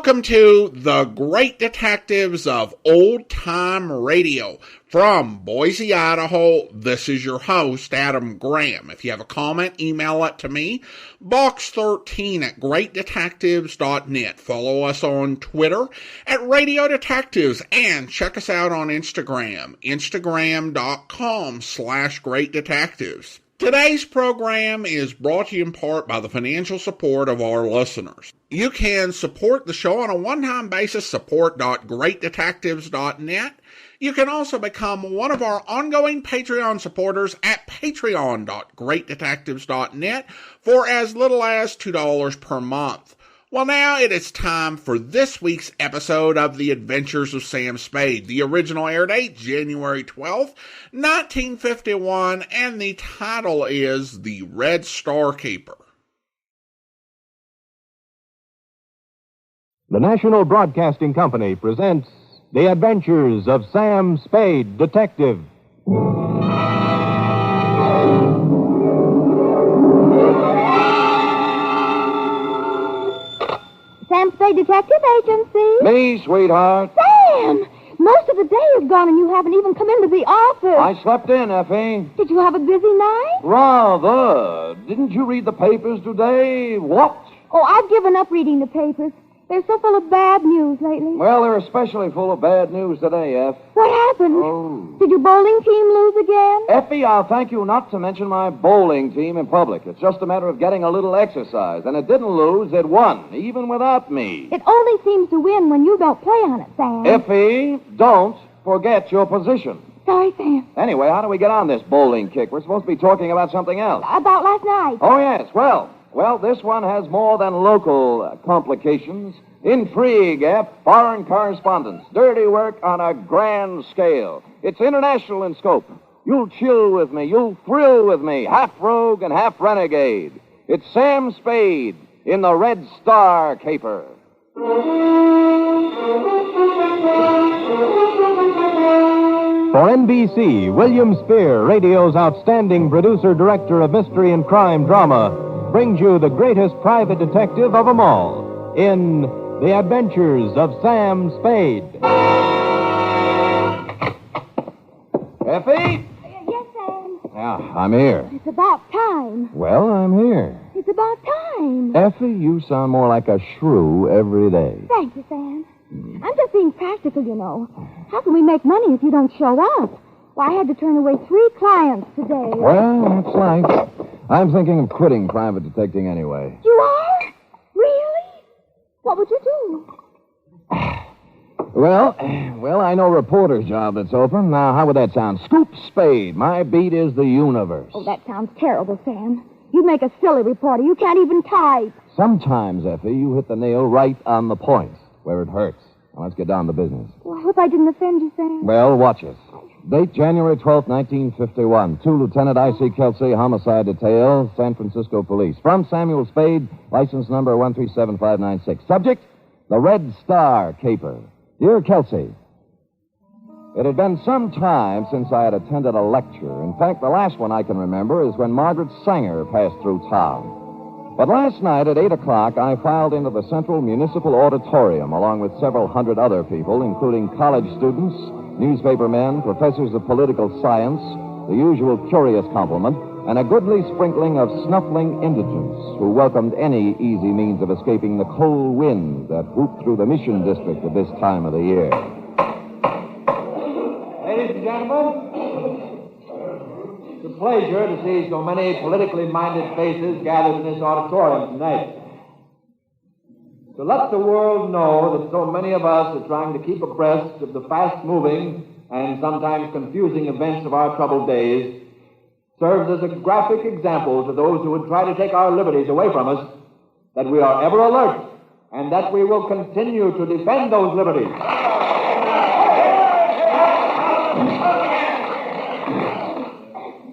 Welcome to the Great Detectives of Old Time Radio. From Boise, Idaho, this is your host, Adam Graham. If you have a comment, email it to me, box13@greatdetectives.net. Follow us on Twitter at Radio Detectives, and check us out on Instagram, instagram.com/greatdetectives. Today's program is brought to you in part by the financial support of our listeners. You can support the show on a one-time basis, support.greatdetectives.net. You can also become one of our ongoing Patreon supporters at patreon.greatdetectives.net for as little as $2 per month. Well, now it is time for this week's episode of The Adventures of Sam Spade. The original air date, January 12th, 1951, and the title is The Red Star Caper. The National Broadcasting Company presents The Adventures of Sam Spade, Detective. Sam Spade Detective Agency. Me, sweetheart. Sam! Most of the day is gone and you haven't even come into the office. I slept in, Effie. Did you have a busy night? Rather. Didn't you read the papers today? What? Oh, I've given up reading the papers. They're so full of bad news lately. Well, they're especially full of bad news today, Eff. What happened? Oh. Did your bowling team lose again? Effie, I'll thank you not to mention my bowling team in public. It's just a matter of getting a little exercise. And it didn't lose, it won, even without me. It only seems to win when you don't play on it, Sam. Effie, don't forget your position. Sorry, Sam. Anyway, how do we get on this bowling kick? We're supposed to be talking about something else. About last night. Oh, yes. Well, this one has more than local complications. Intrigue, foreign correspondence, dirty work on a grand scale. It's international in scope. You'll chill with me, you'll thrill with me, half rogue and half renegade. It's Sam Spade in the Red Star Caper. For NBC, William Spear, radio's outstanding producer-director of mystery and crime drama, brings you the greatest private detective of them all in The Adventures of Sam Spade. Effie? Yes, Sam. Yeah, I'm here. It's about time. Well, I'm here. It's about time. Effie, you sound more like a shrew every day. Thank you, Sam. I'm just being practical, you know. How can we make money if you don't show up? Well, I had to turn away 3 clients today. Well, that's life. I'm thinking of quitting private detecting anyway. You are? Really? What would you do? Well, I know a reporter's job that's open. Now, how would that sound? Scoop Spade. My beat is the universe. Oh, that sounds terrible, Sam. You'd make a silly reporter. You can't even type. Sometimes, Effie, you hit the nail right on the point, where it hurts. Now, let's get down to business. Well, I hope I didn't offend you, Sam. Well, watch us. Date January 12th, 1951. To Lieutenant I.C. Kelsey, Homicide Detail, San Francisco Police. From Samuel Spade, license number 137596. Subject, the Red Star Caper. Dear Kelsey, it had been some time since I had attended a lecture. In fact, the last one I can remember is when Margaret Sanger passed through town. But last night at 8 o'clock, I filed into the Central Municipal Auditorium along with several hundred other people, including college students, newspaper men, professors of political science, the usual curious complement, and a goodly sprinkling of snuffling indigents who welcomed any easy means of escaping the cold winds that whoop through the Mission District at this time of the year. Ladies and gentlemen, it's a pleasure to see so many politically minded faces gathered in this auditorium tonight. To let the world know that so many of us are trying to keep abreast of the fast-moving and sometimes confusing events of our troubled days serves as a graphic example to those who would try to take our liberties away from us that we are ever alert and that we will continue to defend those liberties.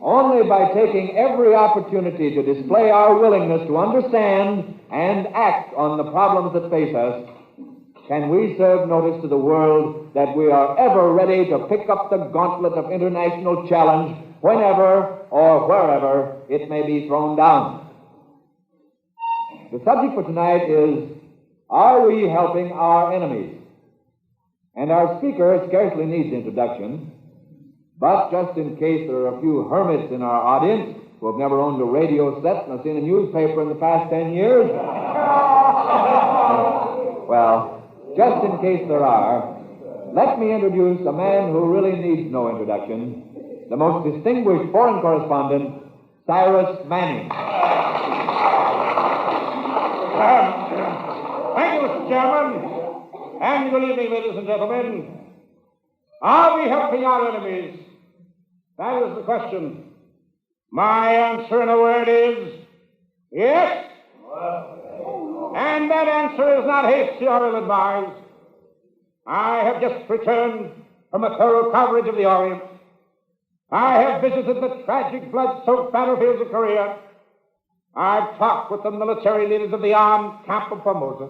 Only by taking every opportunity to display our willingness to understand and act on the problems that face us can we serve notice to the world that we are ever ready to pick up the gauntlet of international challenge whenever or wherever it may be thrown down. The subject for tonight is Are we helping our enemies? And our speaker scarcely needs introduction, but just in case there are a few hermits in our audience who have never owned a radio set and have seen a newspaper in the past 10 years, well, just in case there are, let me introduce a man who really needs no introduction, the most distinguished foreign correspondent, Cyrus Manning. Thank you, Mr. Chairman. And good evening, ladies and gentlemen. Are we helping our enemies? That is the question. My answer in a word is yes. And that answer is not hasty or ill-advised. I have just returned from a thorough coverage of the Orient. I have visited the tragic, blood-soaked battlefields of Korea. I've talked with the military leaders of the armed camp of Formosa.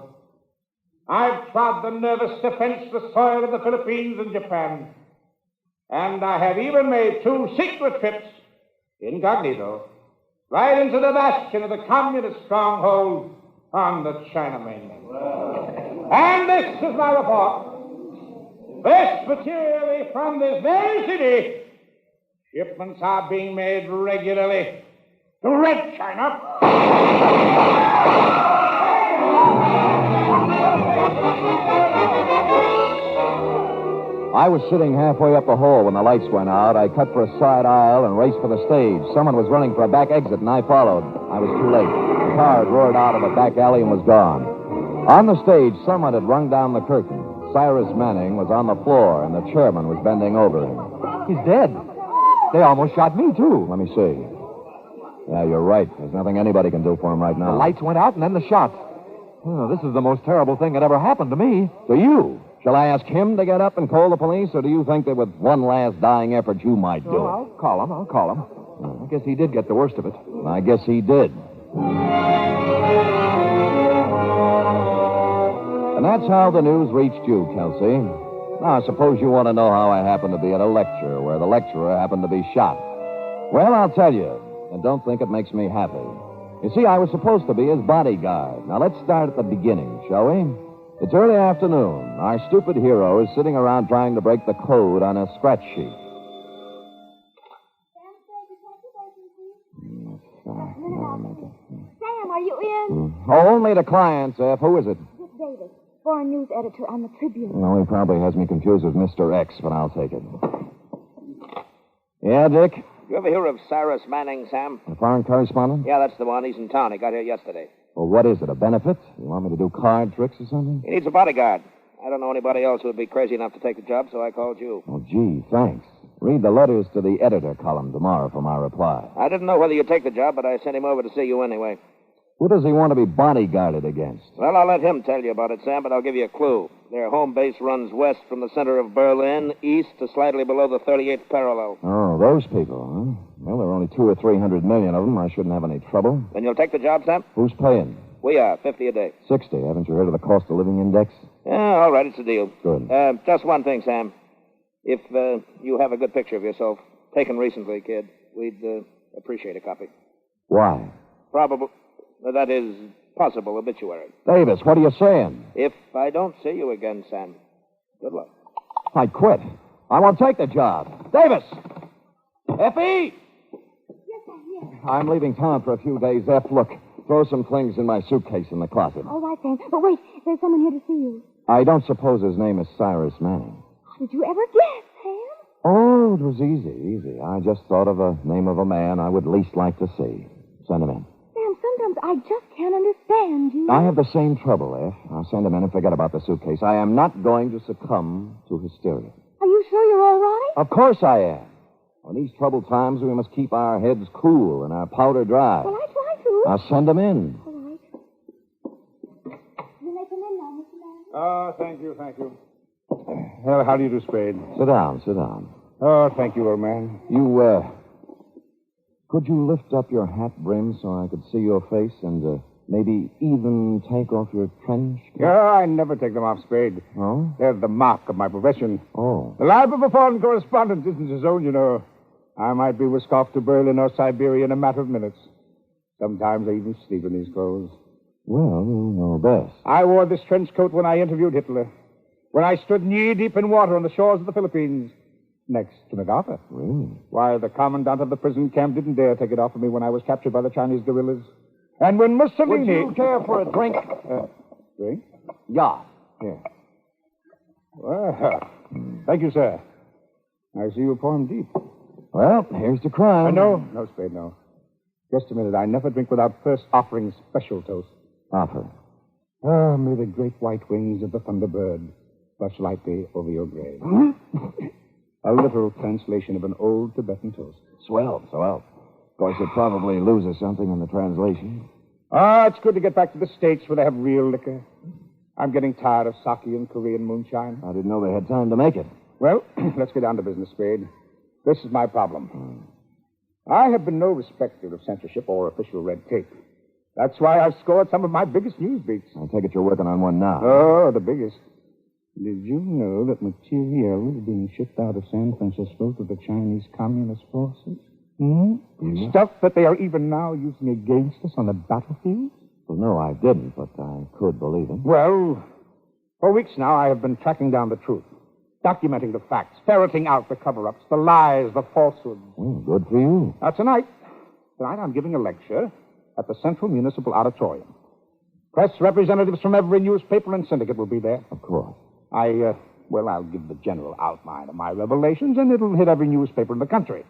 I've trod the nervous, defenseless soil of the Philippines and Japan. And I have even made 2 secret trips, incognito, right into the bastion of the communist stronghold on the China mainland. And this is my report. This materially from this very city, shipments are being made regularly to Red China. I was sitting halfway up the hall when the lights went out. I cut for a side aisle and raced for the stage. Someone was running for a back exit, and I followed. I was too late. The car had roared out of a back alley and was gone. On the stage, someone had rung down the curtain. Cyrus Manning was on the floor, and the chairman was bending over him. He's dead. They almost shot me, too. Let me see. Yeah, you're right. There's nothing anybody can do for him right now. The lights went out and then the shots. Oh, this is the most terrible thing that ever happened to me. To you? Shall I ask him to get up and call the police, or do you think that with one last dying effort you might do it? I'll call him. I guess he did get the worst of it. I guess he did. And that's how the news reached you, Kelsey. Now, I suppose you want to know how I happened to be at a lecture where the lecturer happened to be shot. Well, I'll tell you, and don't think it makes me happy. You see, I was supposed to be his bodyguard. Now, let's start at the beginning, shall we? It's early afternoon. Our stupid hero is sitting around trying to break the code on a scratch sheet. Sam, are you in? Oh, only to clients, F. Who is it? Dick Davis, foreign news editor on the Tribune. Well, he probably has me confused with Mr. X, but I'll take it. Yeah, Dick? You ever hear of Cyrus Manning, Sam? A foreign correspondent? Yeah, that's the one. He's in town. He got here yesterday. Well, what is it, a benefit? You want me to do card tricks or something? He needs a bodyguard. I don't know anybody else who would be crazy enough to take the job, so I called you. Oh, gee, thanks. Read the letters to the editor column tomorrow for my reply. I didn't know whether you'd take the job, but I sent him over to see you anyway. Who does he want to be bodyguarded against? Well, I'll let him tell you about it, Sam, but I'll give you a clue. Their home base runs west from the center of Berlin, east to slightly below the 38th parallel. Oh, those people, huh? Well, there are only 200 or 300 million of them. I shouldn't have any trouble. Then you'll take the job, Sam? Who's paying? We are, 50 a day. 60. Haven't you heard of the cost of living index? Yeah, all right, it's a deal. Good. Just one thing, Sam. If you have a good picture of yourself, taken recently, kid, we'd appreciate a copy. Why? Probable. That is, possible obituary. Davis, what are you saying? If I don't see you again, Sam, good luck. I quit. I won't take the job. Davis! Effie! Yes, I'm here. I'm leaving town for a few days, F. Look, throw some things in my suitcase in the closet. All right, Sam. But wait, there's someone here to see you. I don't suppose his name is Cyrus Manning. How did you ever guess, Sam? Oh, it was easy. I just thought of a name of a man I would least like to see. Send him in. Sam, sometimes I just can't understand you. I have the same trouble, F. I'll send him in and forget about the suitcase. I am not going to succumb to hysteria. Are you sure you're all right? Of course I am. On these troubled times, we must keep our heads cool and our powder dry. Well, I try to. I'll send him in. All right. You may come in now, Mr. Manning. Oh, thank you. Well, how do you do, Spade? Sit down. Oh, thank you, old man. Could you lift up your hat brim so I could see your face and maybe even take off your trench coat? Yeah, I never take them off, Spade. Oh? They're the mark of my profession. Oh. The life of a foreign correspondent isn't his own, you know. I might be whisked off to Berlin or Siberia in a matter of minutes. Sometimes I even sleep in these clothes. Well, you know best. I wore this trench coat when I interviewed Hitler. When I stood knee-deep in water on the shores of the Philippines. Next to MacArthur. Really? Why, the commandant of the prison camp didn't dare take it off of me when I was captured by the Chinese guerrillas. And when Mussolini... Would you care for a drink? Drink? Yeah. Here. Well, thank you, sir. I see you pour him deep. Well, here's the crime. No, Spade, no. Just a minute. I never drink without first offering special toast. Offer. Ah, may the great white wings of the thunderbird brush lightly over your grave. A literal translation of an old Tibetan toast. Swell. Of course, it probably loses something in the translation. Ah, it's good to get back to the States where they have real liquor. I'm getting tired of sake and Korean moonshine. I didn't know they had time to make it. Well, let's get down to business, Spade. This is my problem. I have been no respecter of censorship or official red tape. That's why I've scored some of my biggest news beats. I take it you're working on one now. Oh, the biggest. Did you know that material is being shipped out of San Francisco to the Chinese Communist forces? Yeah. Stuff that they are even now using against us on the battlefield? Well, no, I didn't, but I could believe it. Well, for weeks now, I have been tracking down the truth, documenting the facts, ferreting out the cover-ups, the lies, the falsehoods. Well, good for you. Now, tonight I'm giving a lecture at the Central Municipal Auditorium. Press representatives from every newspaper and syndicate will be there. Of course. I'll give the general outline of my revelations, and it'll hit every newspaper in the country.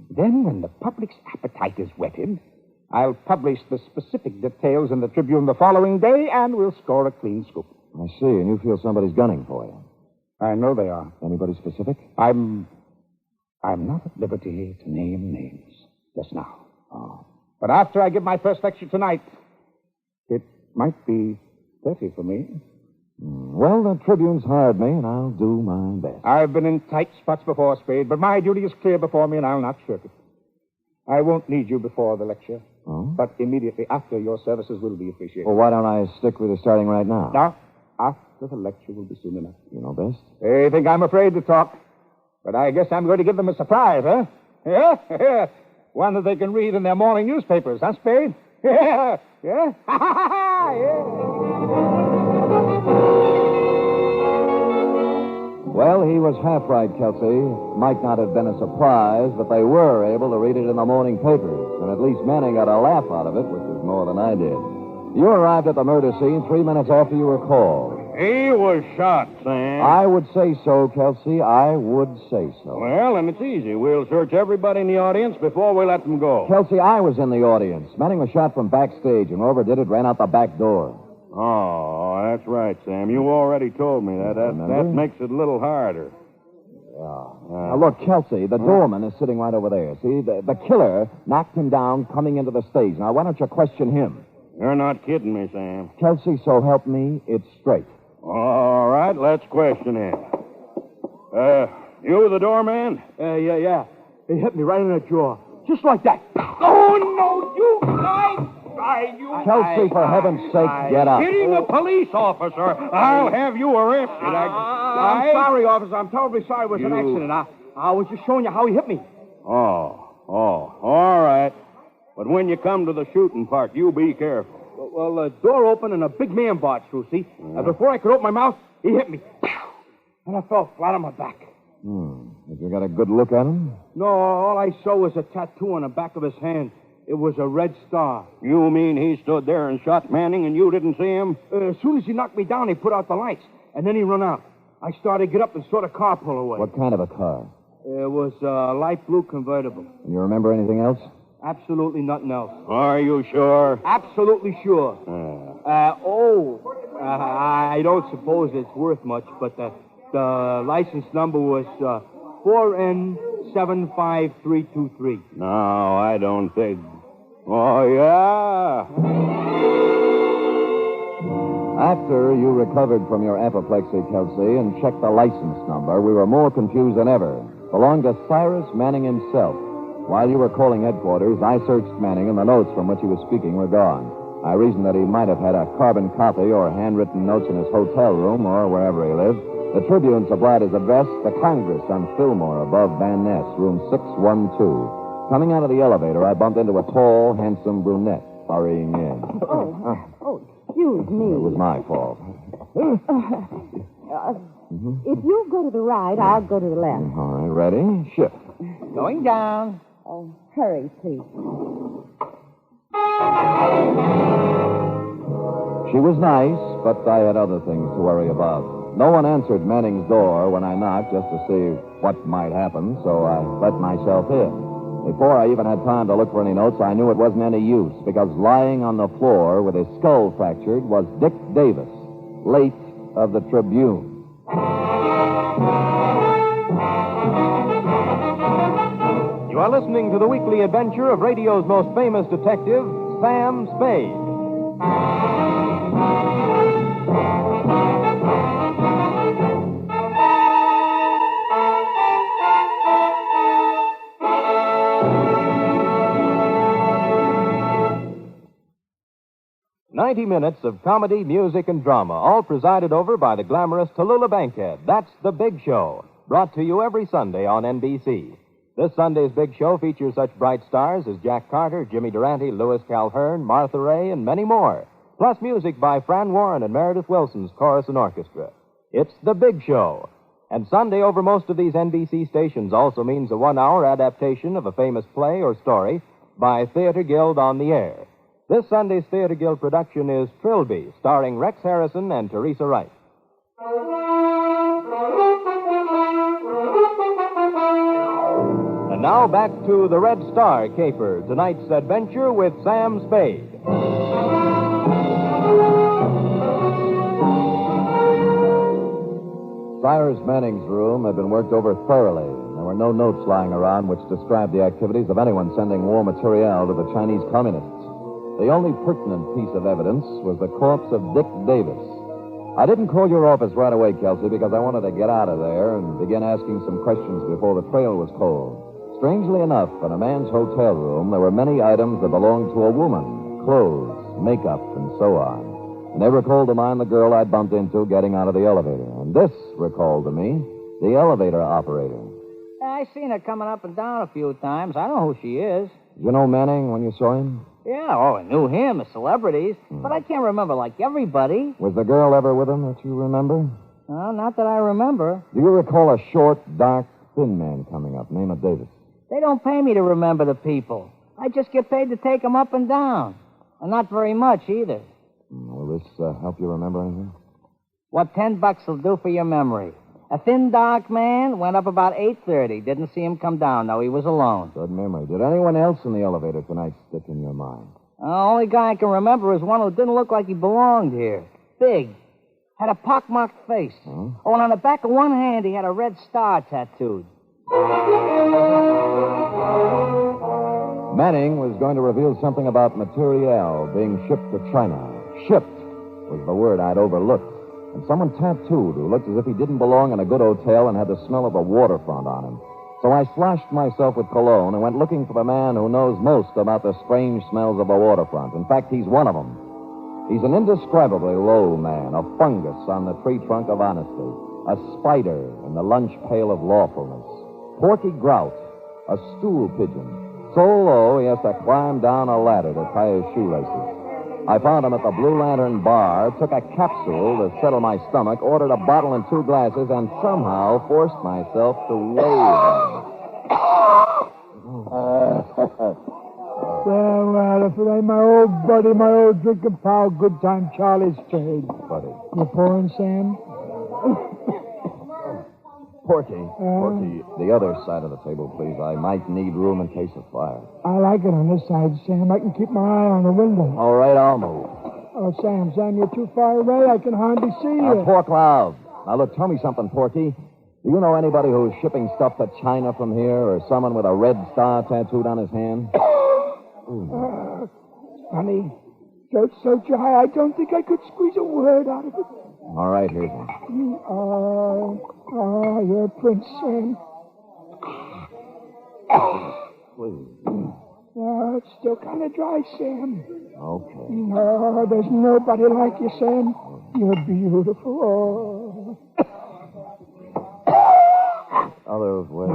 Then, when the public's appetite is whetted, I'll publish the specific details in the Tribune the following day, and we'll score a clean scoop. I see, and you feel somebody's gunning for you. I know they are. Anybody specific? I'm not at liberty to name names just now. Oh. But after I give my first lecture tonight, it might be 30 for me. Well, the Tribune's hired me, and I'll do my best. I've been in tight spots before, Spade, but my duty is clear before me, and I'll not shirk it. I won't need you before the lecture, but immediately after your services will be appreciated. Well, why don't I stick with you starting right now? Now, after the lecture will be soon enough. You know best. They think I'm afraid to talk, but I guess I'm going to give them a surprise, huh? Yeah? One that they can read in their morning newspapers, huh, Spade? Yeah? Yeah? Well, he was half right, Kelsey. Might not have been a surprise, but they were able to read it in the morning papers. And at least Manning got a laugh out of it, which was more than I did. You arrived at the murder scene 3 minutes after you were called. He was shot, Sam. I would say so, Kelsey. I would say so. Well, and it's easy. We'll search everybody in the audience before we let them go. Kelsey, I was in the audience. Manning was shot from backstage, and whoever did it ran out the back door. Oh, that's right, Sam. You already told me that. That makes it a little harder. Now, look, Kelsey, the doorman is sitting right over there. See, the killer knocked him down coming into the stage. Now, why don't you question him? You're not kidding me, Sam. Kelsey, so help me, it's straight. All right, let's question him. You the doorman? Yeah. He hit me right in the jaw. Just like that. Oh, no, you lied! Kelsey, for heaven's sake, get up. Hitting a police officer. I'll have you arrested. I'm sorry, officer. I'm terribly sorry. It was an accident. I was just showing you how he hit me. Oh, all right. But when you come to the shooting part, you be careful. Well, the door opened and a big man barged through, see? Before I could open my mouth, he hit me. And I fell flat on my back. Have you got a good look at him? No, all I saw was a tattoo on the back of his hand. It was a red star. You mean he stood there and shot Manning and you didn't see him? As soon as he knocked me down, he put out the lights. And then he run out. I started to get up and saw the car pull away. What kind of a car? It was a light blue convertible. And you remember anything else? Absolutely nothing else. Are you sure? Absolutely sure. I don't suppose it's worth much, but the license number was 4N75323. No, I don't think. Oh, yeah? After you recovered from your apoplexy, Kelsey, and checked the license number, we were more confused than ever. Belonged to Cyrus Manning himself. While you were calling headquarters, I searched Manning, and the notes from which he was speaking were gone. I reasoned that he might have had a carbon copy or handwritten notes in his hotel room or wherever he lived. The Tribune supplied his address, the Congress on Fillmore, above Van Ness, room 612. Coming out of the elevator, I bumped into a tall, handsome brunette hurrying in. me. It was my fault. If you go to the right, I'll go to the left. All right, ready? Shift. Going down. Oh, hurry, please. She was nice, but I had other things to worry about. No one answered Manning's door when I knocked just to see what might happen, so I let myself in. Before I even had time to look for any notes, I knew it wasn't any use, because lying on the floor with his skull fractured was Dick Davis, late of the Tribune. You are listening to the weekly adventure of radio's most famous detective, Sam Spade. 90 minutes of comedy, music, and drama, all presided over by the glamorous Tallulah Bankhead. That's The Big Show, brought to you every Sunday on NBC. This Sunday's Big Show features such bright stars as Jack Carter, Jimmy Durante, Louis Calhern, Martha Ray, and many more. Plus music by Fran Warren and Meredith Wilson's Chorus and Orchestra. It's The Big Show. And Sunday over most of these NBC stations also means a 1-hour adaptation of a famous play or story by Theater Guild on the Air. This Sunday's Theater Guild production is Trilby, starring Rex Harrison and Teresa Wright. And now back to the Red Star Caper, tonight's adventure with Sam Spade. Cyrus Manning's room had been worked over thoroughly. There were no notes lying around which described the activities of anyone sending war material to the Chinese communists. The only pertinent piece of evidence was the corpse of Dick Davis. I didn't call your office right away, Kelsey, because I wanted to get out of there and begin asking some questions before the trail was cold. Strangely enough, in a man's hotel room, there were many items that belonged to a woman. Clothes, makeup, and so on. And they recalled to mind the girl I'd bumped into getting out of the elevator. And this recalled to me the elevator operator. I seen her coming up and down a few times. I know who she is. Did you know Manning when you saw him? Yeah, I knew him, the celebrities. But I can't remember like everybody. Was the girl ever with him that you remember? No, not that I remember. Do you recall a short, dark, thin man coming up, name of Davis? They don't pay me to remember the people. I just get paid to take them up and down. And not very much, either. Will this help you remember anything? What $10 will do for your memory. A thin, dark man went up about 8:30. Didn't see him come down, though. He was alone. Good memory. Did anyone else in the elevator tonight stick in your mind? The only guy I can remember is one who didn't look like he belonged here. Big. Had a pockmarked face. Huh? Oh, and on the back of one hand, he had a red star tattooed. Manning was going to reveal something about materiel being shipped to China. Shipped was the word I'd overlooked. And someone tattooed who looked as if he didn't belong in a good hotel and had the smell of the waterfront on him. So I slashed myself with cologne and went looking for the man who knows most about the strange smells of the waterfront. In fact, he's one of them. He's an indescribably low man, a fungus on the tree trunk of honesty, a spider in the lunch pail of lawfulness, porky grout, a stool pigeon, so low he has to climb down a ladder to tie his shoelaces. I found him at the Blue Lantern bar, took a capsule to settle my stomach, ordered a bottle and 2 glasses, and somehow forced myself to wave Well, if it ain't my old buddy, my old drinking pal, good time Charlie Spade. Buddy. You pouring, Sam? Porky, the other side of the table, please. I might need room in case of fire. I like it on this side, Sam. I can keep my eye on the window. All right, I'll move. Oh, Sam, you're too far away. I can hardly see you. Talk loud. Now, look, tell me something, Porky. Do you know anybody who's shipping stuff to China from here, or someone with a red star tattooed on his hand? Honey, joke's so dry, I don't think I could squeeze a word out of it. All right, here's one. You're a prince, Sam. Please. Oh, it's still kind of dry, Sam. Okay. No, there's nobody like you, Sam. You're beautiful. Other way.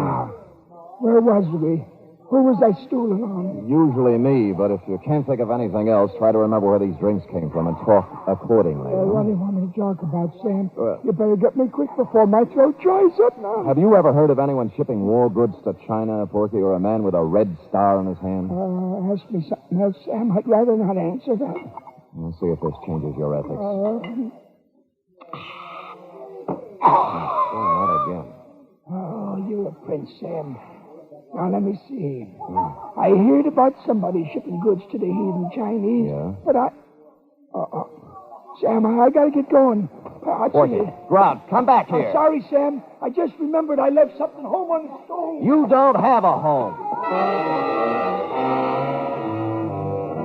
Where was we? Who was I stooling on? Usually me, but if you can't think of anything else, try to remember where these drinks came from and talk accordingly. What do you want me to talk about, Sam? You better get me quick before my throat dries up now. Have you ever heard of anyone shipping war goods to China, Porky, or a man with a red star on his hand? Ask me something else, Sam. I'd rather not answer that. Let's see if this changes your ethics. Not again. Oh, you're a prince, Sam. Now, let me see. I heard about somebody shipping goods to the heathen Chinese. Yeah? But Sam, I gotta get going. Porky, Grout, come back here. I'm sorry, Sam. I just remembered I left something home on the stove. You don't have a home.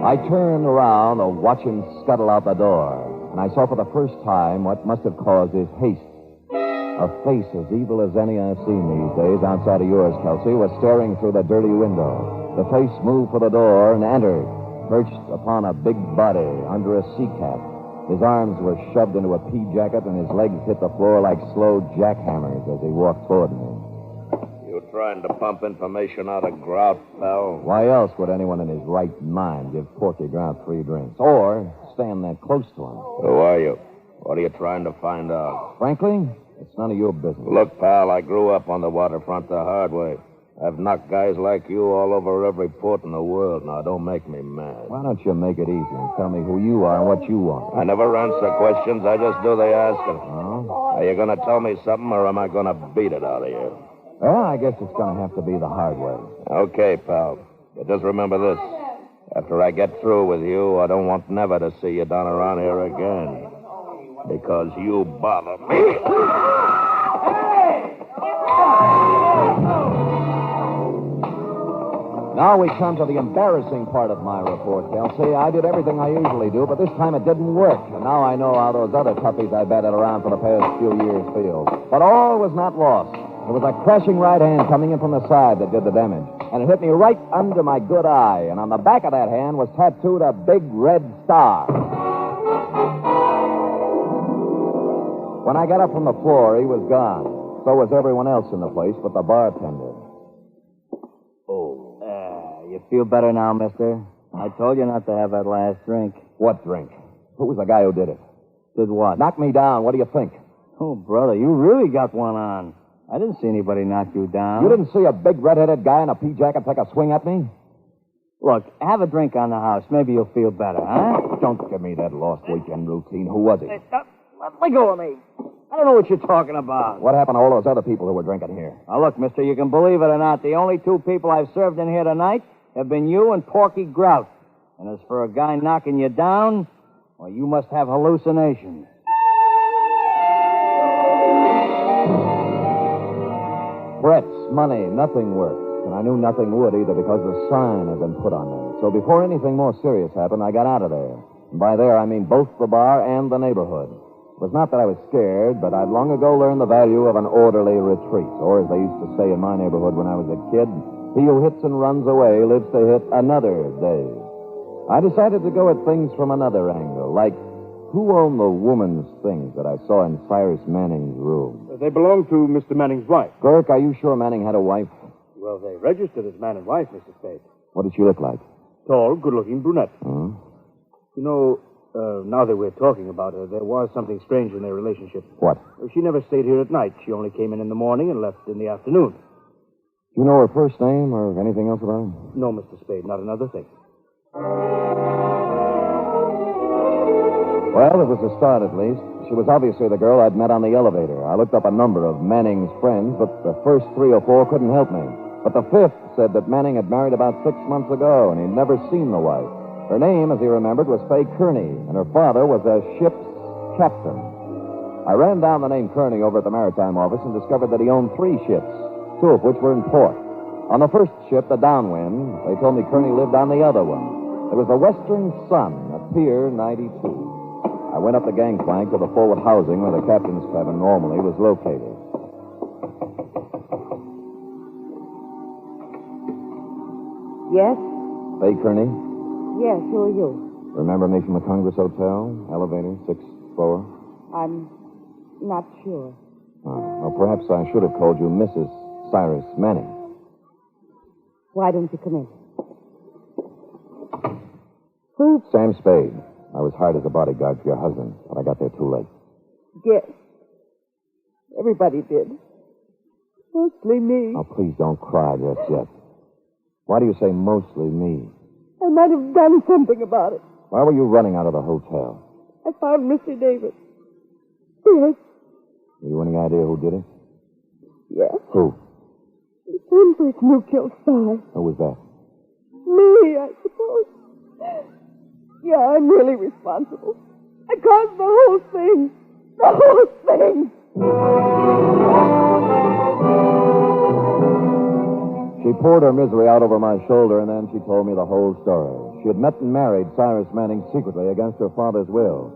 I turned around to watch him scuttle out the door, and I saw for the first time what must have caused his haste. A face as evil as any I've seen these days outside of yours, Kelsey, was staring through the dirty window. The face moved for the door and entered, perched upon a big body under a sea cap. His arms were shoved into a pea jacket, and his legs hit the floor like slow jackhammers as he walked toward me. You trying to pump information out of Grout, pal? Why else would anyone in his right mind give Porky Grout 3 drinks? Or stand that close to him? Who are you? What are you trying to find out? Frankly, it's none of your business. Look, pal, I grew up on the waterfront the hard way. I've knocked guys like you all over every port in the world. Now, don't make me mad. Why don't you make it easy and tell me who you are and what you want? I never answer questions. I just do the asking. Oh? Are you going to tell me something, or am I going to beat it out of you? Well, I guess it's going to have to be the hard way. Okay, pal. But just remember this. After I get through with you, I don't want never to see you down around here again. Because you bother me. Now we come to the embarrassing part of my report, Kelsey. I did everything I usually do, but this time it didn't work. And now I know how those other puppies I batted around for the past few years feel. But all was not lost. It was a crashing right hand coming in from the side that did the damage. And it hit me right under my good eye. And on the back of that hand was tattooed a big red star. When I got up from the floor, he was gone. So was everyone else in the place but the bartender. You feel better now, mister? I told you not to have that last drink. What drink? Who was the guy who did it? Did what? Knock me down. What do you think? Oh, brother, you really got one on. I didn't see anybody knock you down. You didn't see a big red-headed guy in a pea jacket take a swing at me? Look, have a drink on the house. Maybe you'll feel better, huh? Don't give me that lost weekend routine. Who was he? Let go of me. I don't know what you're talking about. What happened to all those other people who were drinking here? Now, look, mister, you can believe it or not, the only 2 people I've served in here tonight have been you and Porky Grout. And as for a guy knocking you down, well, you must have hallucinations. Threats, money, nothing worked. And I knew nothing would either because the sign had been put on them. So before anything more serious happened, I got out of there. And by there, I mean both the bar and the neighborhood. It was not that I was scared, but I'd long ago learned the value of an orderly retreat. Or as they used to say in my neighborhood when I was a kid, he who hits and runs away lives to hit another day. I decided to go at things from another angle, like who owned the woman's things that I saw in Cyrus Manning's room? They belong to Mr. Manning's wife. Girk, are you sure Manning had a wife? Well, they registered as man and wife, Mr. Spade. What did she look like? Tall, good-looking brunette. Hmm? You know, now that we're talking about her, there was something strange in their relationship. What? She never stayed here at night. She only came in the morning and left in the afternoon. Do you know her first name or anything else about her? No, Mr. Spade, not another thing. Well, it was a start, at least. She was obviously the girl I'd met on the elevator. I looked up a number of Manning's friends, but the first 3 or 4 couldn't help me. But the 5th said that Manning had married about 6 months ago, and he'd never seen the wife. Her name, as he remembered, was Fay Kearney, and her father was a ship's captain. I ran down the name Kearney over at the maritime office and discovered that he owned 3 ships, 2 of which were in port. On the first ship, the Downwind, they told me Kearney lived on the other one. It was the Western Sun at Pier 92. I went up the gangplank to the forward housing where the captain's cabin normally was located. Yes? Fay Kearney? Yes, who are you? Remember me from the Congress Hotel? Elevator, 6th floor? I'm not sure. Oh, well, perhaps I should have called you Mrs. Cyrus Manning. Why don't you come in? Who? Sam Spade. I was hired as a bodyguard for your husband, but I got there too late. Yes. Everybody did. Mostly me. Oh, please don't cry just yet. Why do you say mostly me? I might have done something about it. Why were you running out of the hotel? I found Mr. Davis. Yes. Have you any idea who did it? Yes. Who? The same person who killed Spade. Who was that? Me, I suppose. Yeah, I'm really responsible. I caused the whole thing. The whole thing. She poured her misery out over my shoulder, and then she told me the whole story. She had met and married Cyrus Manning secretly against her father's will.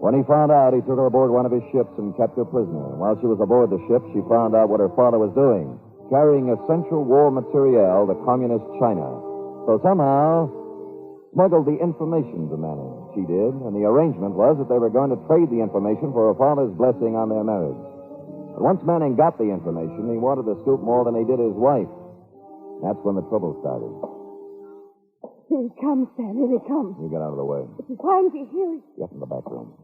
When he found out, he took her aboard one of his ships and kept her prisoner. While she was aboard the ship, she found out what her father was doing, carrying essential war materiel to communist China. So somehow, smuggled the information to Manning. She did, and the arrangement was that they were going to trade the information for her father's blessing on their marriage. But once Manning got the information, he wanted the scoop more than he did his wife. That's when the trouble started. Here he comes, Sam. Here he comes. You get out of the way. Why didn't you hear him? Get in the back room.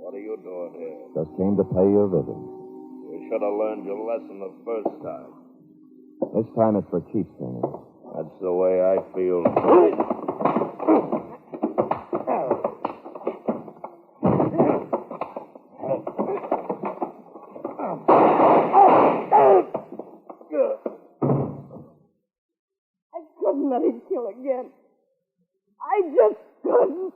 What are you doing here? Just came to pay your visit. You should have learned your lesson the first time. This time it's for keeps, Danny. That's the way I feel. I couldn't let him kill again. I just couldn't.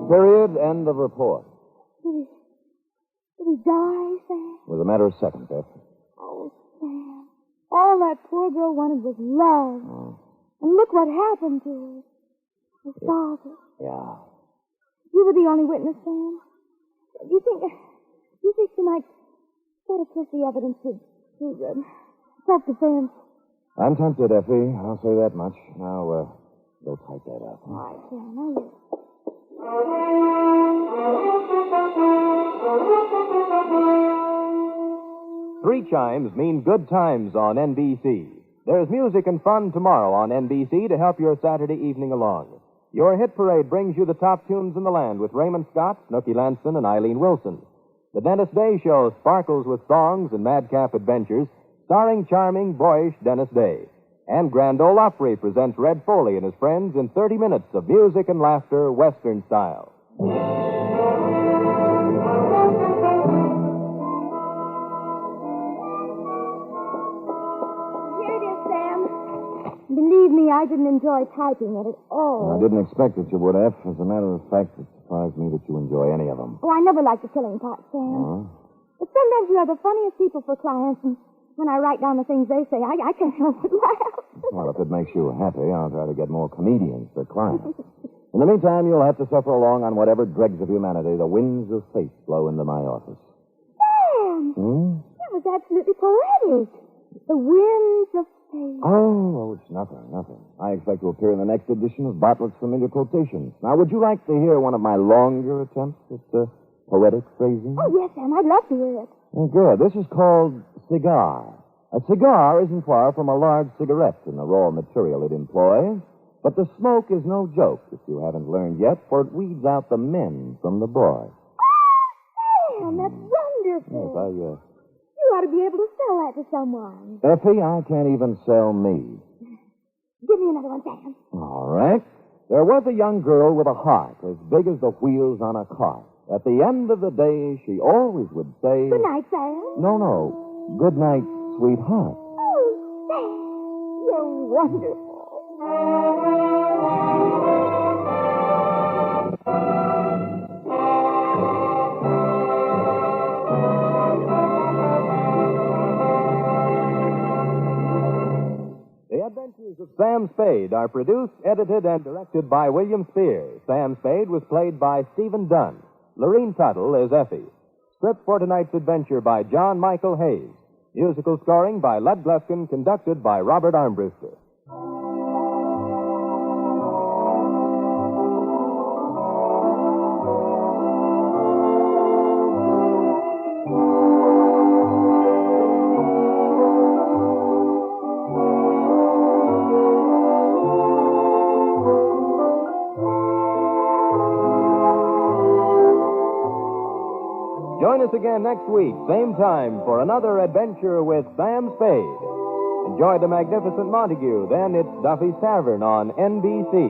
Period. End of report. Did he die, Sam? It was a matter of seconds, F. Oh, Sam. All that poor girl wanted was love. Oh. And look what happened to her. Her father. Yeah. You were the only witness, Sam. Do you think you might try to push the evidence to self-defense? I'm tempted, Effie. I'll say that much. Now, go type that up. All right, Sam. Now you. Three chimes mean good times on NBC. There's music and fun tomorrow on NBC to help your Saturday evening along. Your hit parade brings you the top tunes in the land with Raymond Scott, Snooky Lanson, and Eileen Wilson. The Dennis Day Show sparkles with songs and madcap adventures, starring charming, boyish Dennis Day. And Grand Ole Opry presents Red Foley and his friends in 30 minutes of music and laughter, Western style. Here it is, Sam. Believe me, I didn't enjoy typing it at all. I didn't expect that you would, F. As a matter of fact, it surprised me that you enjoy any of them. Oh, I never liked the killing part, Sam. Uh-huh. But sometimes you are the funniest people for clients, and when I write down the things they say, I can't help but laugh. Well, if it makes you happy, I'll try to get more comedians for clients. In the meantime, you'll have to suffer along on whatever dregs of humanity the winds of fate blow into my office. Sam! That was absolutely poetic. The winds of fate. Oh, it's nothing. I expect to appear in the next edition of Bartlett's Familiar Quotations. Now, would you like to hear one of my longer attempts at poetic phrasing? Oh, yes, Sam. I'd love to hear it. Oh, good. This is called cigar. A cigar isn't far from a large cigarette in the raw material it employs, but the smoke is no joke, if you haven't learned yet, for it weeds out the men from the boys. Oh, Sam, that's wonderful. Yes, You ought to be able to sell that to someone. Effie, I can't even sell me. Give me another one, Sam. All right. There was a young girl with a heart as big as the wheels on a cart. At the end of the day, she always would say... Good night, Sam. No. Good night, sweetheart. Oh, Sam, you're wonderful. The Adventures of Sam Spade are produced, edited, and directed by William Spears. Sam Spade was played by Stephen Dunne. Lurene Tuttle is Effie. Script for tonight's adventure by John Michael Hayes. Musical scoring by Lud Gluskin, conducted by Robert Armbruster. us again next week, same time, for another adventure with Sam Spade. Enjoy The Magnificent Montague. Then it's Duffy's Tavern on NBC.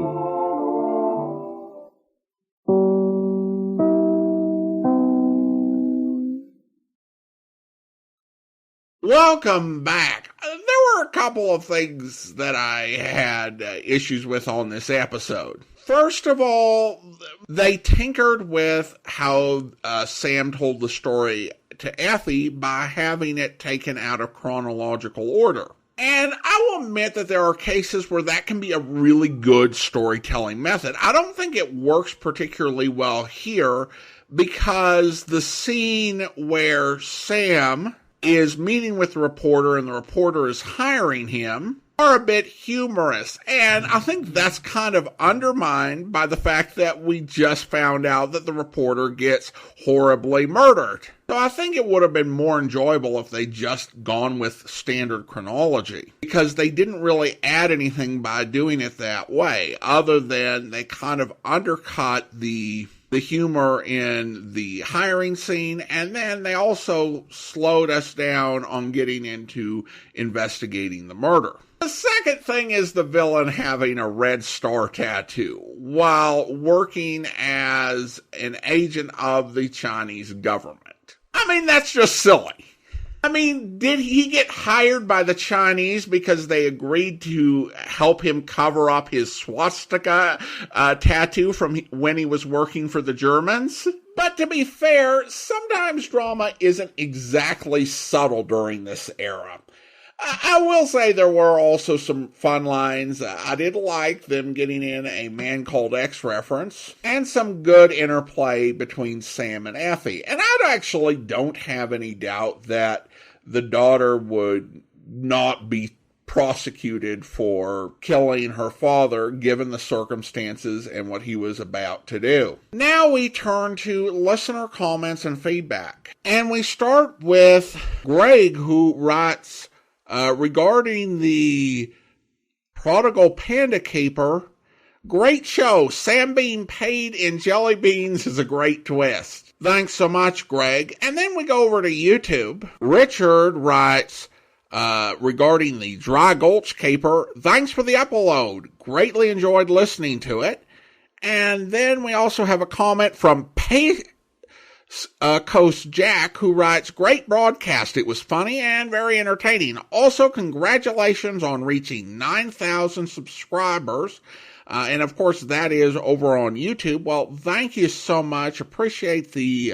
Welcome back. There were a couple of things that I had issues with on this episode. First of all, they tinkered with how Sam told the story to Effie by having it taken out of chronological order. And I will admit that there are cases where that can be a really good storytelling method. I don't think it works particularly well here because the scene where Sam is meeting with the reporter and the reporter is hiring him are a bit humorous. And I think that's kind of undermined by the fact that we just found out that the reporter gets horribly murdered. So I think it would have been more enjoyable if they just gone with standard chronology, because they didn't really add anything by doing it that way, other than they kind of undercut the humor in the hiring scene, and then they also slowed us down on getting into investigating the murder. The second thing is the villain having a red star tattoo while working as an agent of the Chinese government. I mean, that's just silly. I mean, did he get hired by the Chinese because they agreed to help him cover up his swastika tattoo from when he was working for the Germans? But to be fair, sometimes drama isn't exactly subtle during this era. I will say there were also some fun lines. I did like them getting in a Man Called X reference and some good interplay between Sam and Effie. And I actually don't have any doubt that the daughter would not be prosecuted for killing her father given the circumstances and what he was about to do. Now we turn to listener comments and feedback. And we start with Greg, who writes, regarding the Prodigal Panda Caper, great show. Sam being paid in jelly beans is a great twist. Thanks so much, Greg. And then we go over to YouTube. Richard writes, regarding the Dry Gulch Caper, thanks for the upload. Greatly enjoyed listening to it. And then we also have a comment from Coast Jack, who writes, great broadcast. It was funny and very entertaining. Also, congratulations on reaching 9,000 subscribers. And of course, that is over on YouTube. Well, thank you so much. Appreciate the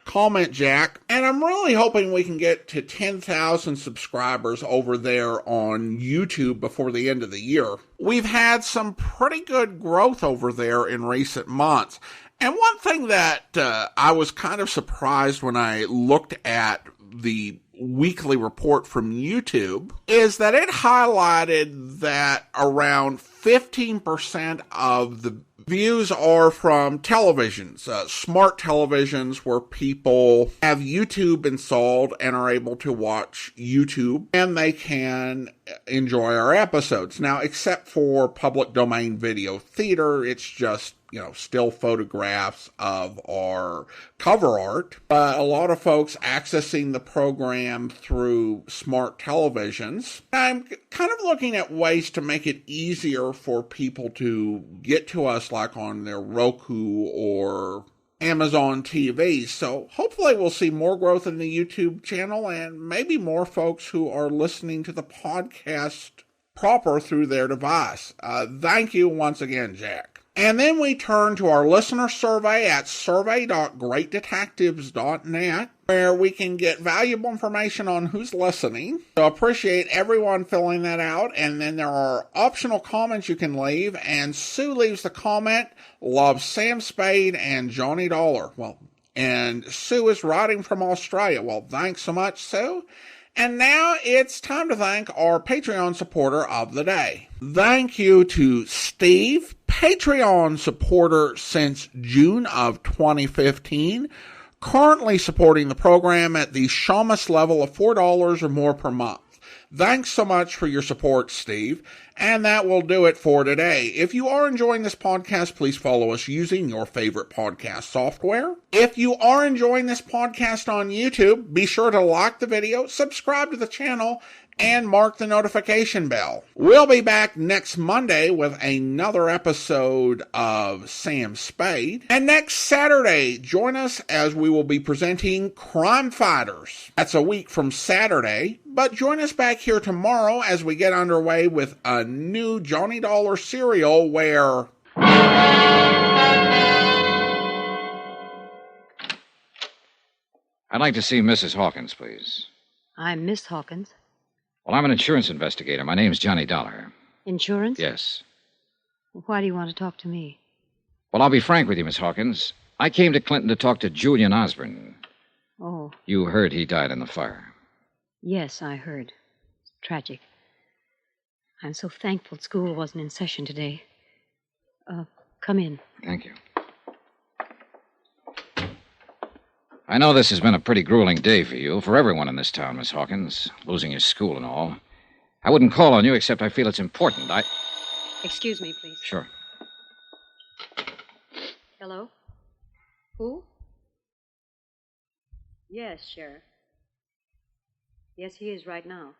comment, Jack. And I'm really hoping we can get to 10,000 subscribers over there on YouTube before the end of the year. We've had some pretty good growth over there in recent months. And one thing that I was kind of surprised when I looked at the weekly report from YouTube is that it highlighted that around 15% of the views are from televisions, smart televisions where people have YouTube installed and are able to watch YouTube, and they can enjoy our episodes. Now, except for public domain video theater, it's just, still photographs of our cover art. But a lot of folks accessing the program through smart televisions. I'm kind of looking at ways to make it easier for people to get to us, like on their Roku or Amazon TV. So hopefully we'll see more growth in the YouTube channel and maybe more folks who are listening to the podcast proper through their device. Thank you once again, Jack. And then we turn to our listener survey at survey.greatdetectives.net, where we can get valuable information on who's listening. So appreciate everyone filling that out. And then there are optional comments you can leave. And Sue leaves the comment, loves Sam Spade and Johnny Dollar. Well, and Sue is writing from Australia. Well, thanks so much, Sue. And now it's time to thank our Patreon supporter of the day. Thank you to Steve, Patreon supporter since June of 2015, currently supporting the program at the Shamus level of $4 or more per month. Thanks so much for your support, Steve. And that will do it for today. If you are enjoying this podcast, please follow us using your favorite podcast software. If you are enjoying this podcast on YouTube, be sure to like the video, subscribe to the channel, and mark the notification bell. We'll be back next Monday with another episode of Sam Spade. And next Saturday, join us as we will be presenting Crime Fighters. That's a week from Saturday, but join us back here tomorrow as we get underway with a new Johnny Dollar serial where... I'd like to see Mrs. Hawkins, please. I'm Miss Hawkins. Well, I'm an insurance investigator. My name's Johnny Dollar. Insurance? Yes. Why do you want to talk to me? Well, I'll be frank with you, Miss Hawkins. I came to Clinton to talk to Julian Osborne. Oh. You heard he died in the fire. Yes, I heard. It's tragic. I'm so thankful school wasn't in session today. Come in. Thank you. I know this has been a pretty grueling day for you, for everyone in this town, Miss Hawkins, losing your school and all. I wouldn't call on you except I feel it's important. Excuse me, please. Sure. Hello? Who? Yes, Sheriff. Yes, he is right now.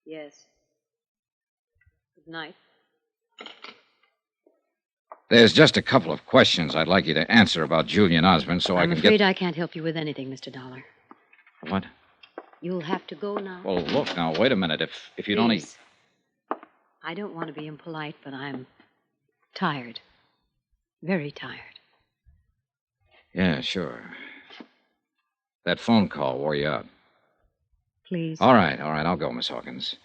Yes. Good night. There's just a couple of questions I'd like you to answer about Julian Osborne so I can get... I'm afraid I can't help you with anything, Mr. Dollar. What? You'll have to go now. Well, look, now, wait a minute. If you'd only... I don't want to be impolite, but I'm tired. Very tired. Yeah, sure. That phone call wore you out. Please. All right, I'll go, Miss Hawkins.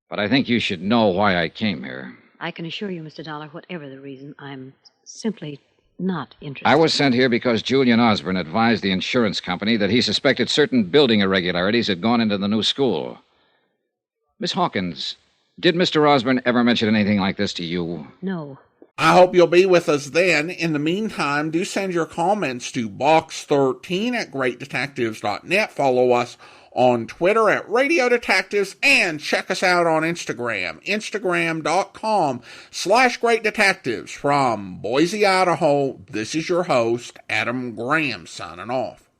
But I think you should know why I came here. I can assure you, Mr. Dollar, whatever the reason, I'm simply not interested. I was sent here because Julian Osborne advised the insurance company that he suspected certain building irregularities had gone into the new school. Miss Hawkins, did Mr. Osborne ever mention anything like this to you? No. I hope you'll be with us then. In the meantime, do send your comments to box13@greatdetectives.net. Follow us on Twitter at Radio Detectives, and check us out on Instagram, instagram.com/Great Detectives. From Boise, Idaho, this is your host, Adam Graham, signing off.